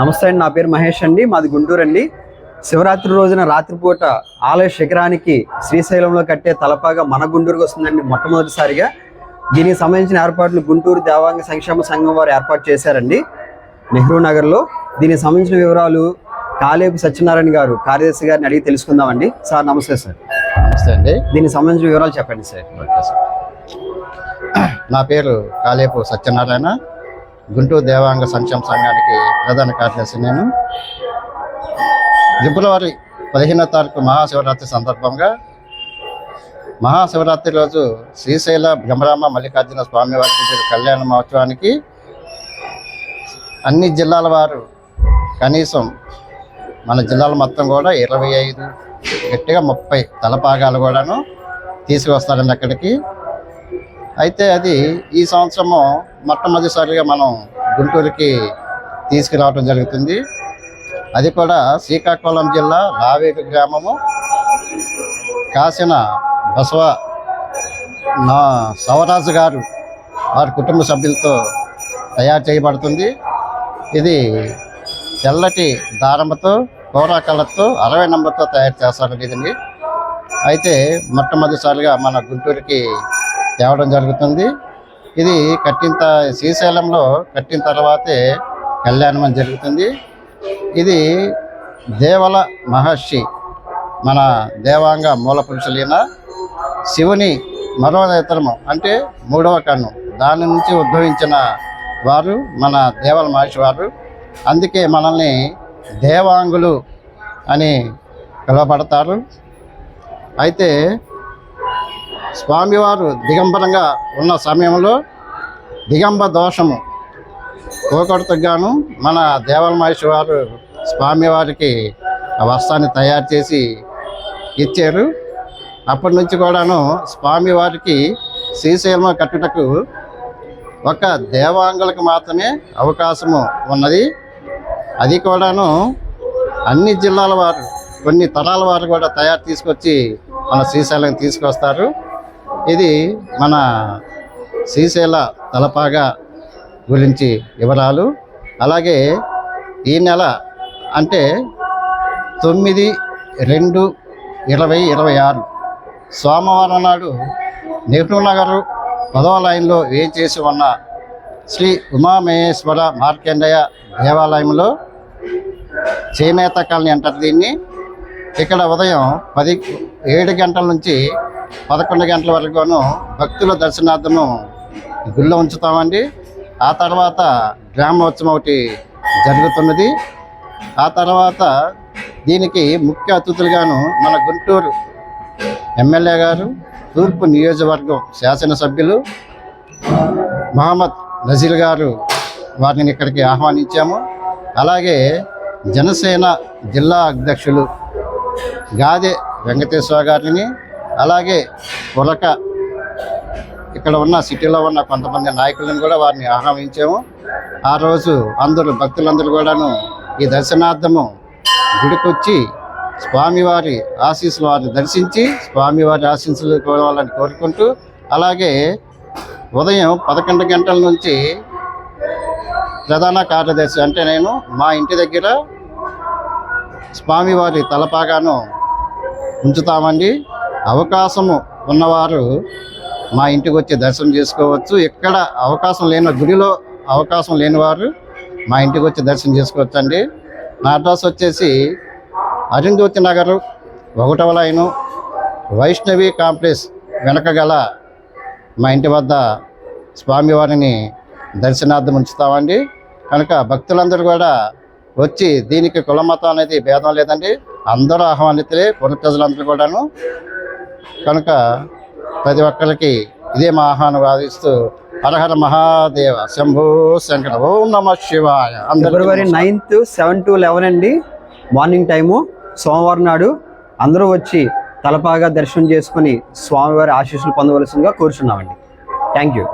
నమస్తే అండి, నా పేరు మహేష్ అండి, మాది గుంటూరు అండి. శివరాత్రి రోజున రాత్రిపూట ఆలయ శిఖరానికి శ్రీశైలంలో కట్టే తలపాగా మన గుంటూరుకు వస్తుందండి మొట్టమొదటిసారిగా. దీనికి సంబంధించిన ఏర్పాట్లు గుంటూరు దేవాంగ సంక్షేమ సంఘం వారు ఏర్పాటు చేశారండి నెహ్రూ నగర్లో. దీనికి సంబంధించిన వివరాలు కాలేపు సత్యనారాయణ గారు కార్యదర్శి గారిని అడిగి తెలుసుకుందామండి. సార్ నమస్తే. సార్ నమస్తే అండి. దీనికి సంబంధించిన వివరాలు చెప్పండి సార్. Okay sir. నా పేరు కాలేపు సత్యనారాయణ, గుంటూరు దేవాంగ సంక్షేమ సంఘానికి ప్రధాన కార్యదర్శి. నేను ఫిబ్రవరి 15వ తారీఖు మహాశివరాత్రి సందర్భంగా మహాశివరాత్రి రోజు శ్రీశైల బ్రహ్మరామ మల్లికార్జున స్వామివారి కళ్యాణ మహోత్సవానికి అన్ని జిల్లాల వారు కనీసం మన జిల్లాల మొత్తం కూడా 25 గట్టిగా 30 తలపాగాలు కూడాను తీసుకువస్తారండి అక్కడికి. అయితే అది ఈ సంవత్సరము మొట్టమొదటిసారిగా మనం గుంటూరుకి తీసుకురావడం జరుగుతుంది. అది కూడా శ్రీకాకుళం జిల్లా లావేరు గ్రామము కాసిన బసవ సవరాజు గారు వారి కుటుంబ సభ్యులతో తయారు చేయబడుతుంది. ఇది తెల్లటి దారముతో కోరా కలర్తో 60 నంబర్తో తయారు చేస్తారు ఇదండి. అయితే మొట్టమొదటిసారిగా మన గుంటూరుకి తేవడం జరుగుతుంది. ఇది శ్రీశైలంలో కట్టిన తర్వాతే కళ్యాణం జరుగుతుంది. ఇది దేవల మహర్షి మన దేవాంగ మూల పురుషులైన శివుని మరో నేత్రము అంటే 3వ కన్ను, దాని నుంచి ఉద్భవించిన వారు మన దేవల మహర్షి వారు. అందుకే మనల్ని దేవాంగులు అని పిలువబడతారు. అయితే స్వామివారు దిగంబరంగా ఉన్న సమయంలో దిగంబ దోషము పోగొట్టుకు గాను మన దేవల మహర్షి వారు స్వామివారికి ఆ వస్త్రాన్ని తయారు చేసి ఇచ్చారు. అప్పటి నుంచి కూడాను స్వామివారికి శ్రీశైలం కట్టుటకు ఒక దేవాంగులకు మాత్రమే అవకాశము ఉన్నది. అది కూడాను అన్ని జిల్లాల వారు, కొన్ని తరాల వారు కూడా తీసుకొచ్చి మన శ్రీశైలం తీసుకొస్తారు. ఇది మన శ్రీశైల తలపాగా గురించి వివరాలు. అలాగే ఈ నెల అంటే 9/2/2026 సోమవారం నాడు నెహ్రూ నగర్ 10వ లైన్లో వేయించేసి ఉన్న శ్రీ ఉమామహేశ్వర మార్కండేయ దేవాలయంలో చేనేత కాలనీ అంటారు దీన్ని. ఇక్కడ ఉదయం 7 గంటల నుంచి 11 గంటల వరకును భక్తుల దర్శనార్థము గుళ్ళో ఉంచుతామండి. ఆ తర్వాత గ్రామోత్సవం ఒకటి జరుగుతున్నది. ఆ తర్వాత దీనికి ముఖ్య అతిథులుగాను మన గుంటూరు ఎమ్మెల్యే గారు, తూర్పు నియోజకవర్గం శాసనసభ్యులు మహమ్మద్ నజీర్ గారు వారిని ఇక్కడికి ఆహ్వానించాము. అలాగే జనసేన జిల్లా అధ్యక్షులు గాదె వెంకటేశ్వర గారిని, అలాగే పులక ఇక్కడ ఉన్న సిటీలో ఉన్న కొంతమంది నాయకులను కూడా వారిని ఆహ్వానించాము. ఆ రోజు భక్తులందరూ కూడాను ఈ దర్శనార్థము గుడికొచ్చి స్వామివారి ఆశీస్సులు వారిని దర్శించి స్వామివారి ఆశీస్సులు కోరాలని కోరుకుంటూ, అలాగే ఉదయం 11 గంటల నుంచి ప్రధాన కార్యదర్శి అంటే నేను మా ఇంటి దగ్గర స్వామివారి తలపాగాను ఉంచుతామండి. అవకాశము ఉన్నవారు మా ఇంటికి వచ్చి దర్శనం చేసుకోవచ్చు. ఎక్కడ అవకాశం లేని గుడిలో అవకాశం లేని వారు మా ఇంటికి వచ్చి దర్శనం చేసుకోవచ్చు అండి. నా అడ్రస్ వచ్చేసి అరుంధతి నగర్ 1వ లైను వైష్ణవి కాంప్లెక్స్ వెనక గల మా ఇంటి వద్ద స్వామివారిని దర్శనార్థం ఉంచుతామండి. కనుక భక్తులందరూ కూడా వచ్చి, దీనికి కులమతం అనేది భేదం లేదండి, అందరూ ఆహ్వానితులే, పుర ప్రజలందరూ కూడాను. కనుక ప్రతి ఒక్కరికి ఇదే మా ఆహ్వానం వాదిస్తూ హరహర మహాదేవ శంభో శంకర ఓం నమ శివాయ. ఫిబ్రవరి 9th 7 to 11 అండి మార్నింగ్ టైము, సోమవారం నాడు అందరూ వచ్చి తలపాగా దర్శనం చేసుకుని స్వామివారి ఆశీస్సులు పొందవలసిందిగా కోరుచున్నామండి. Thank you.